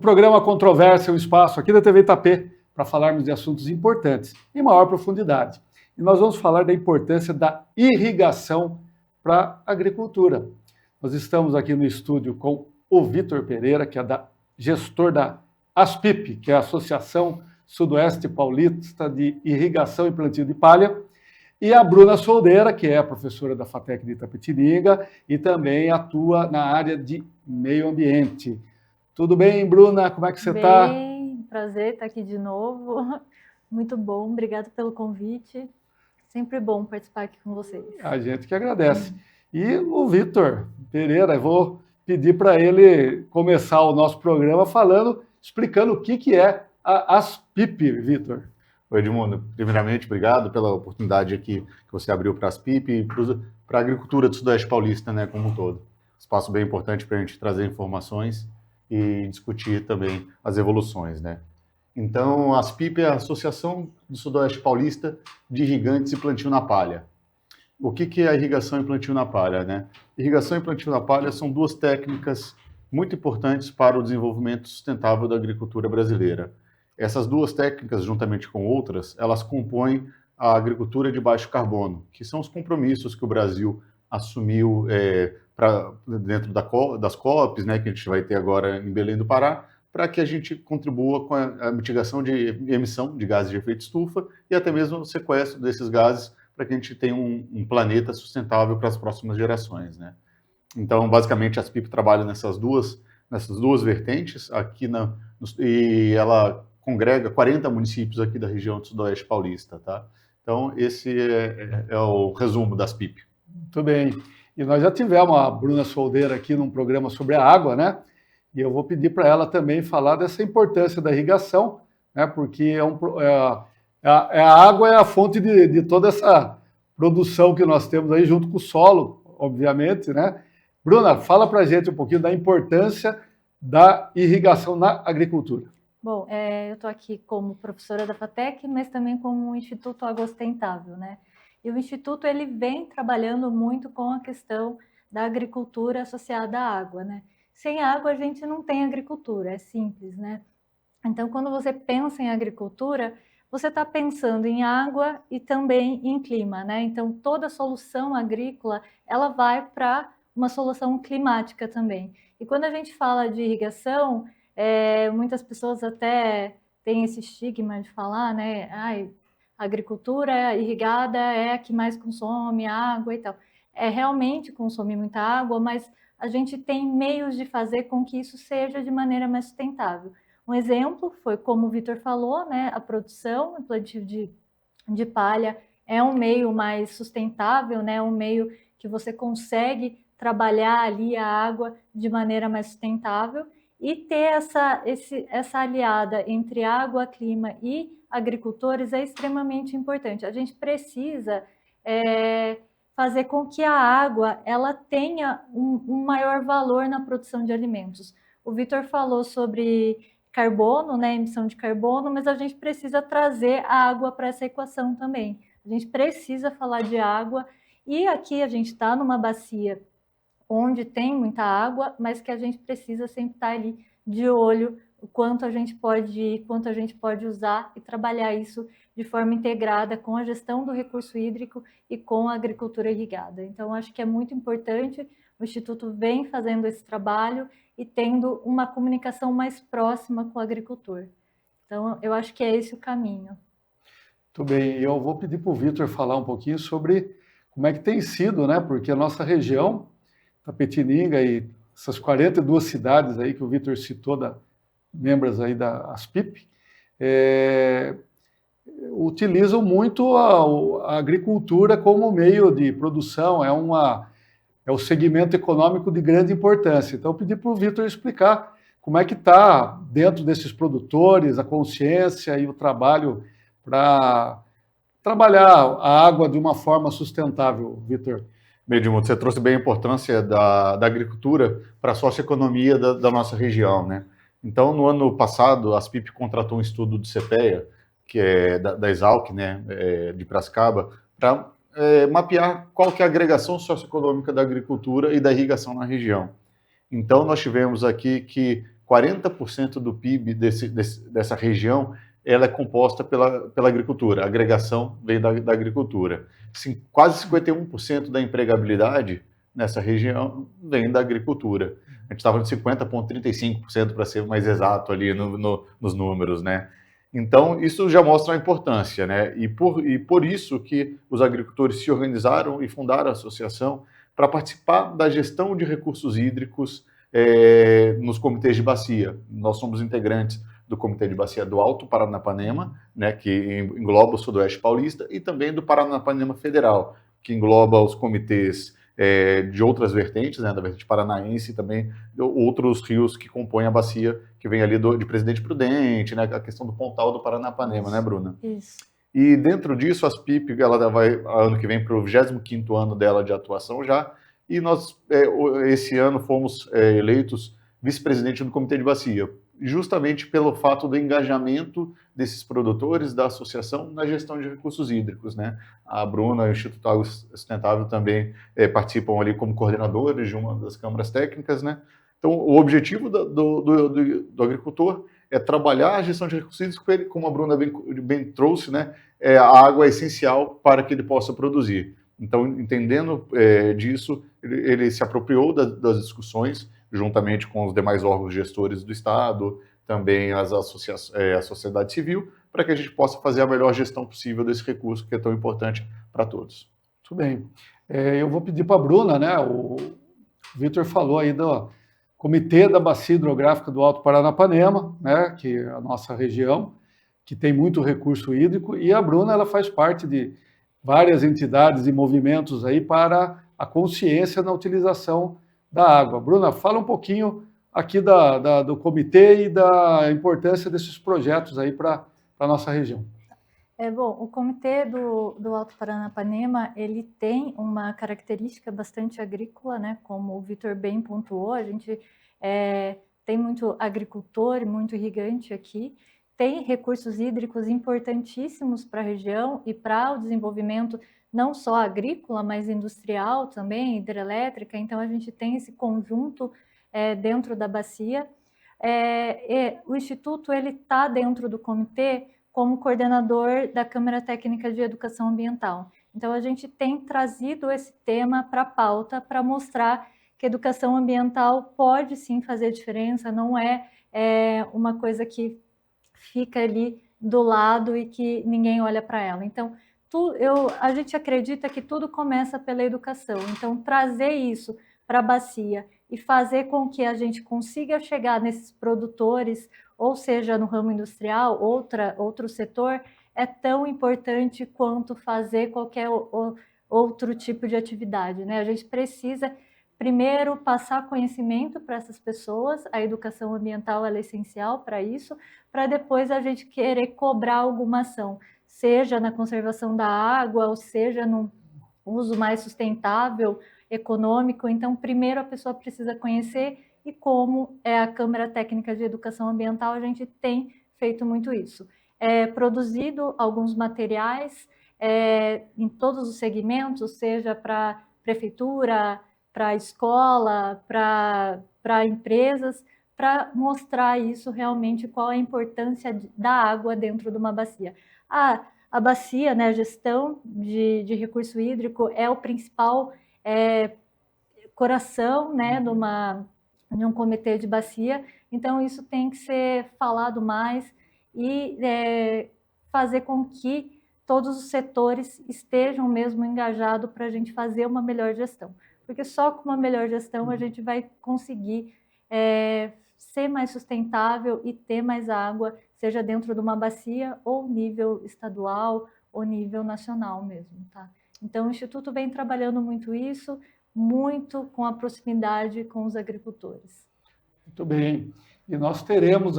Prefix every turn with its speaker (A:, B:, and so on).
A: programa Controvérsia é um espaço aqui da TV Itapê para falarmos de assuntos importantes em maior profundidade. E nós vamos falar da importância da irrigação para a agricultura. Nós estamos aqui no estúdio com o Vitor Pereira, que é gestor da ASPIP, que é a Associação Sudoeste Paulista de Irrigação e Plantio de Palha, e a Bruna Soldeira, que é a professora da FATEC de Itapetininga e também atua na área de meio ambiente. Tudo bem, Bruna? Como é que você está?
B: Bem, prazer estar aqui de novo. Muito bom, obrigado pelo convite. Sempre bom participar aqui com vocês.
A: A gente que agradece. E o Vitor Pereira, eu vou pedir para ele começar o nosso programa explicando o que é a ASPIP, Vitor.
C: Oi, Edmundo. Primeiramente, obrigado pela oportunidade aqui que você abriu para a ASPIP e para a agricultura do Sudoeste Paulista, né, como um todo. Espaço bem importante para a gente trazer informações e discutir também as evoluções, né? Então, a ASPIP é a Associação do Sudoeste Paulista de Irrigantes e Plantio na Palha. O que é a irrigação e plantio na palha, né? Irrigação e plantio na palha são duas técnicas muito importantes para o desenvolvimento sustentável da agricultura brasileira. Essas duas técnicas, juntamente com outras, elas compõem a agricultura de baixo carbono, que são os compromissos que o Brasil assumiu dentro das COPs, né, que a gente vai ter agora em Belém do Pará, para que a gente contribua com a mitigação de emissão de gases de efeito estufa e até mesmo o sequestro desses gases para que a gente tenha um planeta sustentável para as próximas gerações, né? Então, basicamente, a ASPIP trabalha nessas duas vertentes aqui e ela congrega 40 municípios aqui da região do Sudoeste Paulista, tá? Então, esse é o resumo da ASPIP.
A: Muito bem. E nós já tivemos a Bruna Soldeira aqui num programa sobre a água, né? E eu vou pedir para ela também falar dessa importância da irrigação, né? Porque a água é a fonte de toda essa produção que nós temos aí, junto com o solo, obviamente, né? Bruna, fala para a gente um pouquinho da importância da irrigação na agricultura.
B: Bom, eu estou aqui como professora da FATEC, mas também como Instituto Água Sustentável, né? E o Instituto, ele vem trabalhando muito com a questão da agricultura associada à água, né? Sem água, a gente não tem agricultura, é simples, né? Então, quando você pensa em agricultura, você está pensando em água e também em clima, né? Então, toda solução agrícola, ela vai para uma solução climática também. E quando a gente fala de irrigação, muitas pessoas até têm esse estigma de falar, né? A agricultura irrigada é a que mais consome água e tal. Realmente consome muita água, mas a gente tem meios de fazer com que isso seja de maneira mais sustentável. Um exemplo foi, como o Vitor falou, né, a produção, o plantio de palha é um meio mais sustentável, né, um meio que você consegue trabalhar ali a água de maneira mais sustentável e ter essa aliada entre água, clima e agricultores é extremamente importante. A gente precisa fazer com que a água ela tenha um maior valor na produção de alimentos. O Vitor falou sobre carbono, né, emissão de carbono, mas a gente precisa trazer a água para essa equação também. A gente precisa falar de água e aqui a gente está numa bacia onde tem muita água, mas que a gente precisa sempre estar ali de olho o quanto a gente pode usar e trabalhar isso de forma integrada com a gestão do recurso hídrico e com a agricultura irrigada. Então, acho que é muito importante, o Instituto vem fazendo esse trabalho e tendo uma comunicação mais próxima com o agricultor. Então, eu acho que é esse o caminho.
A: Muito bem, eu vou pedir para o Vitor falar um pouquinho sobre como é que tem sido, né? Porque a nossa região, Itapetininga e essas 42 cidades aí que o Vitor citou, membros aí da ASPIP, utilizam muito a agricultura como meio de produção, é o segmento econômico de grande importância. Então, eu pedi para o Vitor explicar como é que está dentro desses produtores, a consciência e o trabalho para trabalhar a água de uma forma sustentável, Vitor.
C: Edmundo, você trouxe bem a importância da agricultura para a socioeconomia da nossa região, né? Então, no ano passado, a ASPIP contratou um estudo do CPEA, que é da Exalc, né, de Piracicaba, para mapear qual que é a agregação socioeconômica da agricultura e da irrigação na região. Então, nós tivemos aqui que 40% do PIB dessa região ela é composta pela agricultura, a agregação vem da agricultura. Quase 51% da empregabilidade nessa região vem da agricultura. A gente estava de 50,35% para ser mais exato ali nos números, né? Então, isso já mostra a importância, né? E por isso que os agricultores se organizaram e fundaram a associação para participar da gestão de recursos hídricos nos comitês de bacia. Nós somos integrantes do Comitê de Bacia do Alto Paranapanema, né, que engloba o Sudoeste Paulista, e também do Paranapanema Federal, que engloba os comitês de outras vertentes, né, da vertente paranaense e também outros rios que compõem a bacia, que vem ali de Presidente Prudente, né, a questão do Pontal do Paranapanema, né, Bruna?
B: Isso.
C: E dentro disso, a ASPIP, ela vai, ano que vem, para o 25º ano dela de atuação já, e nós, esse ano, fomos eleitos vice-presidente do Comitê de Bacia, justamente pelo fato do engajamento desses produtores da associação na gestão de recursos hídricos, né? A Bruna e o Instituto Água Sustentável também participam ali como coordenadores de uma das câmaras técnicas, né? Então, o objetivo do agricultor é trabalhar a gestão de recursos hídricos, como a Bruna bem trouxe, né? A água é essencial para que ele possa produzir. Então, entendendo disso, ele se apropriou das discussões, juntamente com os demais órgãos gestores do Estado, também a sociedade civil, para que a gente possa fazer a melhor gestão possível desse recurso que é tão importante para todos.
A: Muito bem. Eu vou pedir para a Bruna, né? O Vitor falou aí do Comitê da Bacia Hidrográfica do Alto Paranapanema, né? Que é a nossa região, que tem muito recurso hídrico, e a Bruna ela faz parte de várias entidades e movimentos aí para a consciência na utilização da água. Bruna, fala um pouquinho aqui do comitê e da importância desses projetos aí para a nossa região.
B: Bom, o Comitê do Alto Paranapanema, ele tem uma característica bastante agrícola, né? Como o Vitor bem pontuou, a gente tem muito agricultor, muito irrigante aqui, tem recursos hídricos importantíssimos para a região e para o desenvolvimento não só agrícola, mas industrial também, hidrelétrica. Então, a gente tem esse conjunto dentro da bacia. O Instituto está dentro do comitê como coordenador da Câmara Técnica de Educação Ambiental. Então, a gente tem trazido esse tema para a pauta para mostrar que a educação ambiental pode sim fazer diferença, não é uma coisa que fica ali do lado e que ninguém olha para ela. Então, a gente acredita que tudo começa pela educação. Então, trazer isso para a bacia e fazer com que a gente consiga chegar nesses produtores, ou seja, no ramo industrial, outro setor, é tão importante quanto fazer qualquer outro tipo de atividade, né? A gente precisa, primeiro, passar conhecimento para essas pessoas, a educação ambiental é essencial para isso, para depois a gente querer cobrar alguma ação, seja na conservação da água, ou seja no uso mais sustentável, econômico. Então, primeiro a pessoa precisa conhecer, e como é a Câmara Técnica de Educação Ambiental, a gente tem feito muito isso. Produzido alguns materiais em todos os segmentos, seja para prefeitura, para escola, para empresas, para mostrar isso realmente, qual a importância da água dentro de uma bacia. A bacia, né, a gestão de recurso hídrico é o principal coração, né, de um comitê de bacia. Então, isso tem que ser falado mais e fazer com que todos os setores estejam mesmo engajados para a gente fazer uma melhor gestão. Porque só com uma melhor gestão a gente vai conseguir ser mais sustentável e ter mais água, seja dentro de uma bacia ou nível estadual ou nível nacional mesmo, tá? Então, o Instituto vem trabalhando muito isso, muito com a proximidade com os agricultores.
A: Muito bem. E nós teremos